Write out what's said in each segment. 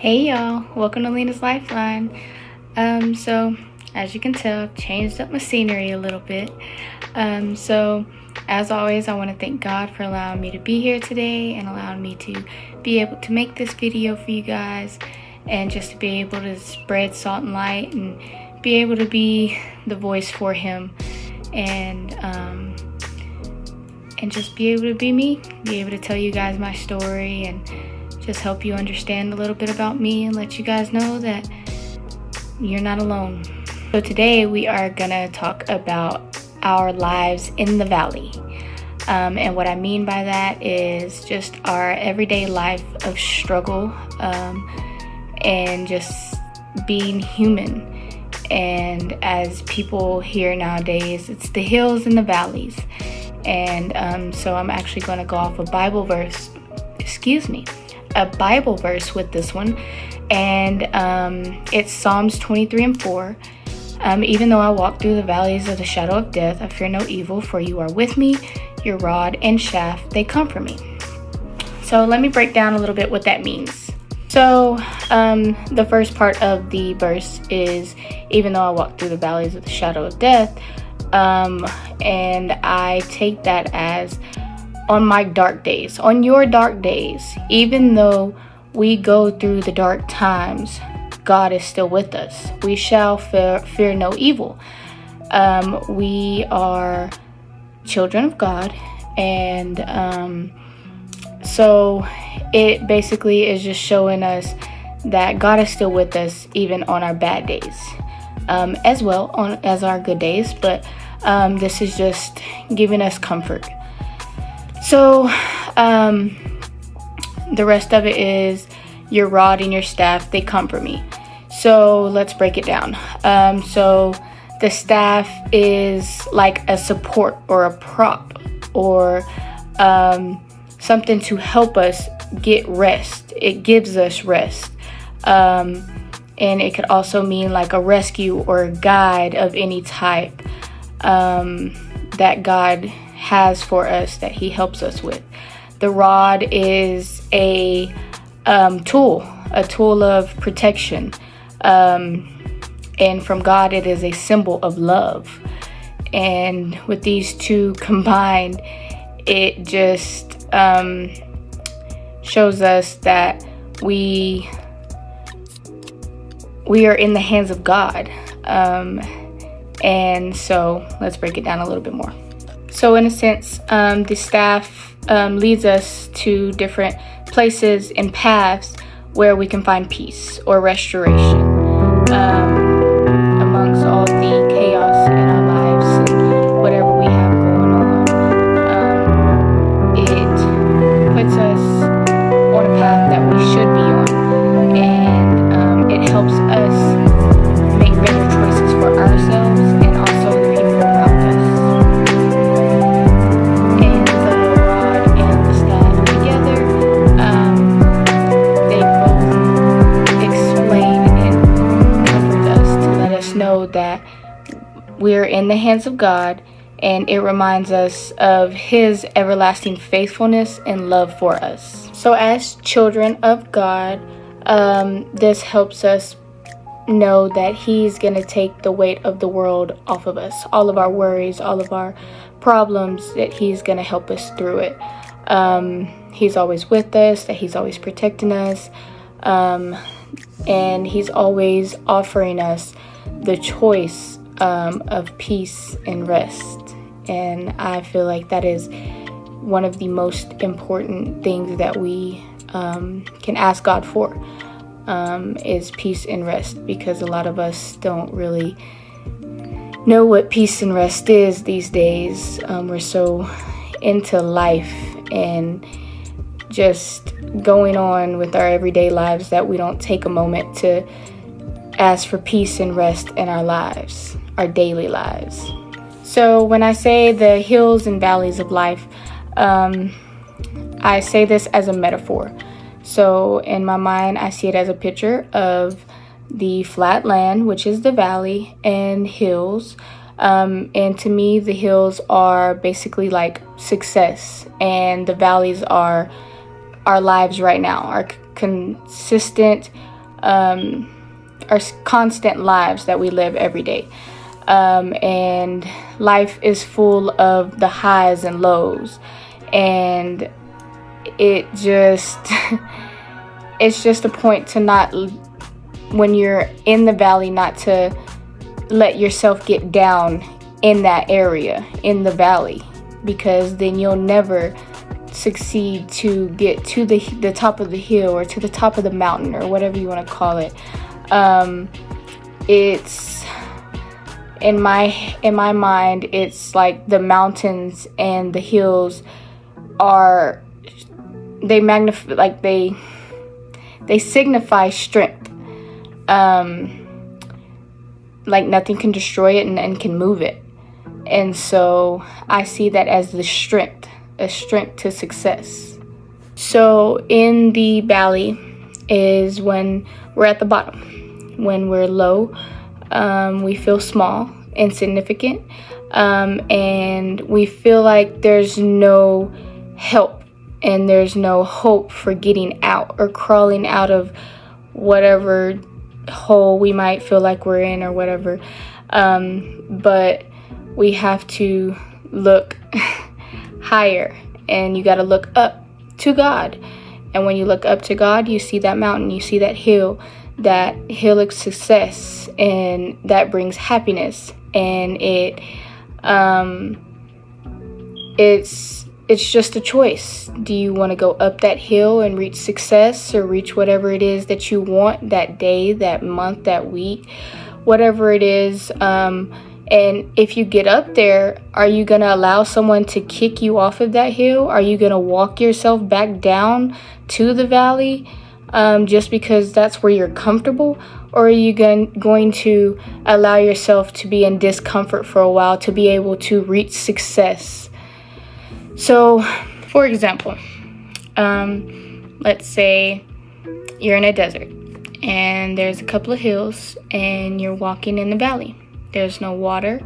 Hey y'all, welcome to Lena's Lifeline. So as you can tell, I've changed up my scenery a little bit. So as always, I want to thank God for allowing me to be here today and allowing me to be able to make this video for you guys, and just to be able to spread salt and light and be able to be the voice for Him, and just be able to be me, be able to tell you guys my story and just help you understand a little bit about me and let you guys know that you're not alone. So today we are gonna talk about our lives in the valley. And what I mean by that is just our everyday life of struggle, and just being human. And as people hear nowadays, it's the hills and the valleys. And so I'm actually gonna go off a Bible verse with this one, and it's Psalms 23:4. Even though I walk through the valleys of the shadow of death, I fear no evil, for you are with me. Your rod and staff, they comfort me. So let me break down a little bit what that means. So the first part of the verse is, even though I walk through the valleys of the shadow of death, and I take that as on my dark days, on your dark days, even though we go through the dark times, God is still with us. We shall fear no evil. We are children of God, and so it basically is just showing us that God is still with us even on our bad days, as well as our good days, but this is just giving us comfort. So the rest of it is, your rod and your staff, they comfort me. So let's break it down. So the staff is like a support or a prop, or something to help us get rest. It gives us rest. And it could also mean like a rescue or a guide of any type that God has for us, that He helps us with. The rod is a tool of protection, and from God it is a symbol of love. And with these two combined, it just shows us that we are in the hands of God. And so let's break it down a little bit more. So in a sense, the staff leads us to different places and paths where we can find peace or restoration amongst all the chaos in our lives and whatever we have going on. It puts us on a path that we should be on, and it helps us make better choices for ourselves and also the people around us. And the rod and the staff together, they both explain and comfort us to let us know that we're in the hands of God, and it reminds us of His everlasting faithfulness and love for us. So as children of God, this helps us know that He's going to take the weight of the world off of us, all of our worries, all of our problems, that He's going to help us through it. He's always with us, that He's always protecting us, and He's always offering us the choice of peace and rest. And I feel like that is one of the most important things that we can ask God for, is peace and rest, because a lot of us don't really know what peace and rest is these days. We're so into life and just going on with our everyday lives that we don't take a moment to ask for peace and rest in our lives, our daily lives. So when I say the hills and valleys of life, I say this as a metaphor. So in my mind, I see it as a picture of the flat land, which is the valley, and hills. And to me, the hills are basically like success, and the valleys are our lives right now, our consistent our constant lives that we live every day. And life is full of the highs and lows, and it just it's just a point to not, when you're in the valley, not to let yourself get down in that area, in the valley, because then you'll never succeed to get to the top of the hill, or to the top of the mountain, or whatever you want to call it. It's in my mind, it's like the mountains and the hills they magnify, like they signify strength. Like nothing can destroy it and can move it. And so I see that as a strength to success. So in the valley is when we're at the bottom, when we're low, we feel small, insignificant, and we feel like there's no help and there's no hope for getting out or crawling out of whatever hole we might feel like we're in, or whatever. But we have to look higher, and you got to look up to God. And when you look up to God, you see that mountain, you see that hill of success, and that brings happiness. And it's just a choice. Do you want to go up that hill and reach success, or reach whatever it is that you want that day, that month, that week, whatever it is? And if you get up there, are you going to allow someone to kick you off of that hill? Are you going to walk yourself back down to the valley just because that's where you're comfortable? Or are you going to allow yourself to be in discomfort for a while to be able to reach success? So, for example, let's say you're in a desert and there's a couple of hills and you're walking in the valley. There's no water,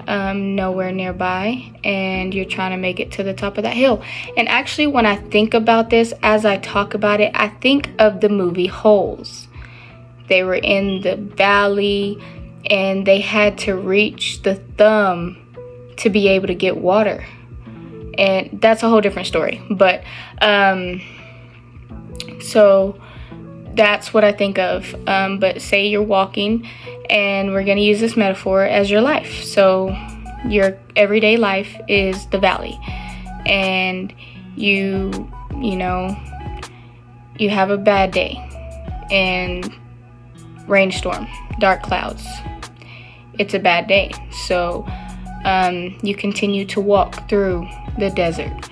nowhere nearby, and you're trying to make it to the top of that hill. And actually, when I think about this, as I talk about it, I think of the movie Holes. They were in the valley and they had to reach the thumb to be able to get water. And that's a whole different story. But so that's what I think of. But say you're walking, and we're going to use this metaphor as your life. So your everyday life is the valley, and you have a bad day and rainstorm, dark clouds. It's a bad day. So you continue to walk through the desert,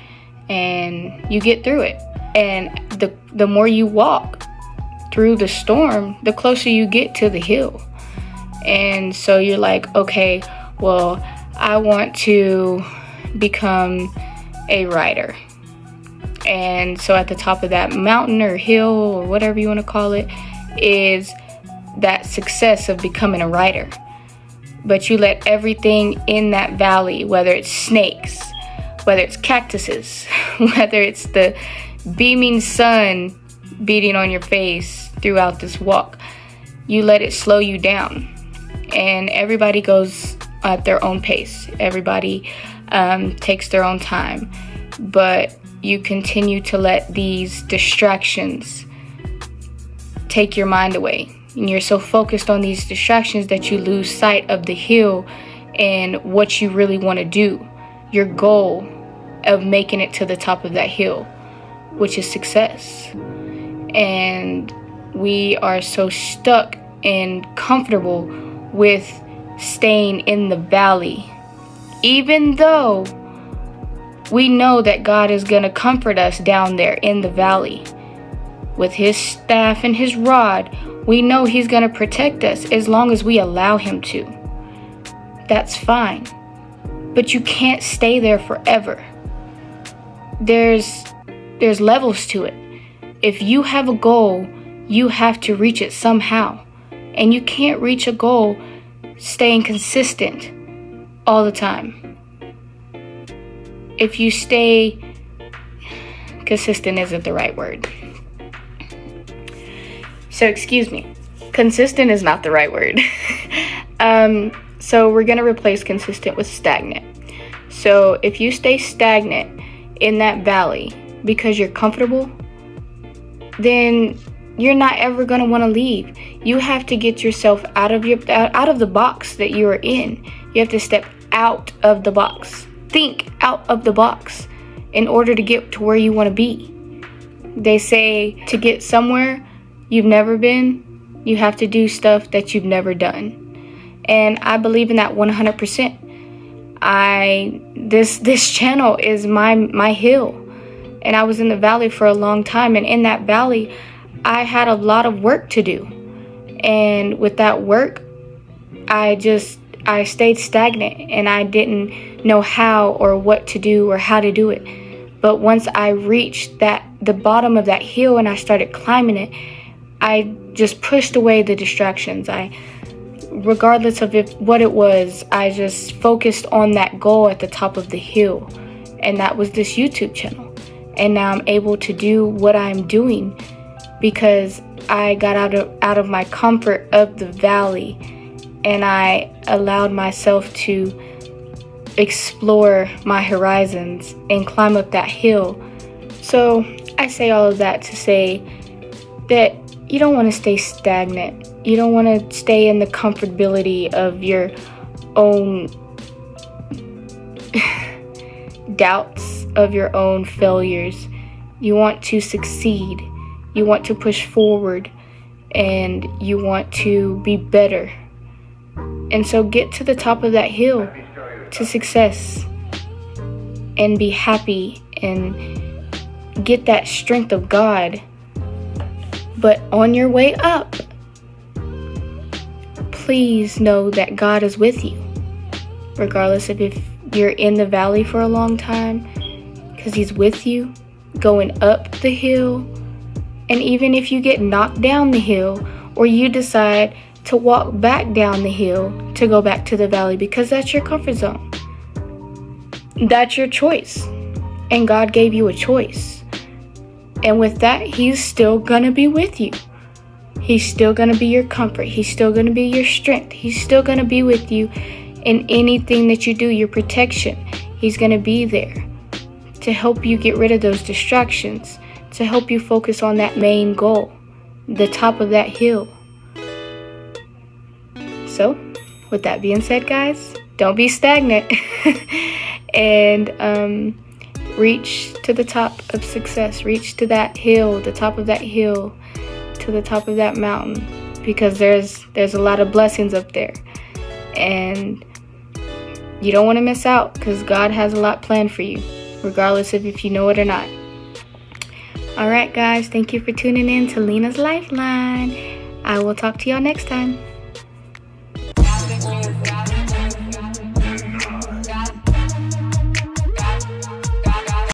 and you get through it. And the more you walk through the storm, the closer you get to the hill. And so you're like, okay, well, I want to become a writer. And so at the top of that mountain or hill or whatever you want to call it is that success of becoming a writer. But you let everything in that valley, whether it's snakes, whether it's cactuses, whether it's the beaming sun beating on your face throughout this walk, you let it slow you down. And everybody goes at their own pace. Everybody takes their own time. But you continue to let these distractions take your mind away. And you're so focused on these distractions that you lose sight of the hill and what you really want to do. Your goal of making it to the top of that hill, which is success. And we are so stuck and comfortable with staying in the valley, even though we know that God is going to comfort us down there in the valley with his staff and his rod. We know he's going to protect us as long as we allow him to. That's fine. But you can't stay there forever. There's levels to it. If you have a goal, you have to reach it somehow. And you can't reach a goal staying consistent all the time. If you consistent isn't the right word. So excuse me, consistent is not the right word. So we're gonna replace consistent with stagnant. So if you stay stagnant in that valley because you're comfortable, then you're not ever gonna want to leave. You have to get yourself out of the box that you are in. You have to step out of the box. Think out of the box in order to get to where you want to be. They say to get somewhere you've never been, you have to do stuff that you've never done. And I believe in that 100%. This channel is my hill. And I was in the valley for a long time, and in that valley I had a lot of work to do. And with that work, I stayed stagnant, and I didn't know how or what to do or how to do it. But once I reached the bottom of that hill and I started climbing it, I just pushed away the distractions. Regardless of what it was, I just focused on that goal at the top of the hill. And that was this YouTube channel. And now I'm able to do what I'm doing because I got out of my comfort of the valley, and I allowed myself to explore my horizons and climb up that hill. So I say all of that to say that you don't want to stay stagnant. You don't want to stay in the comfortability of your own doubts, of your own failures. You want to succeed. You want to push forward, and you want to be better. And so get to the top of that hill to success and be happy and get that strength of God. But on your way up, please know that God is with you, regardless of if you're in the valley for a long time, because He's with you going up the hill. And even if you get knocked down the hill, or you decide to walk back down the hill to go back to the valley because that's your comfort zone, that's your choice. And God gave you a choice. And with that, He's still gonna be with you. He's still gonna be your comfort. He's still gonna be your strength. He's still gonna be with you in anything that you do, your protection. He's gonna be there to help you get rid of those distractions, to help you focus on that main goal, the top of that hill. So, with that being said, guys, don't be stagnant and reach to the top of success. Reach to that hill, the top of that hill, to the top of that mountain, because there's a lot of blessings up there, and you don't want to miss out, because God has a lot planned for you, regardless of if you know it or not. Alright guys, thank you for tuning in to Lena's Lifeline. I will talk to y'all next time.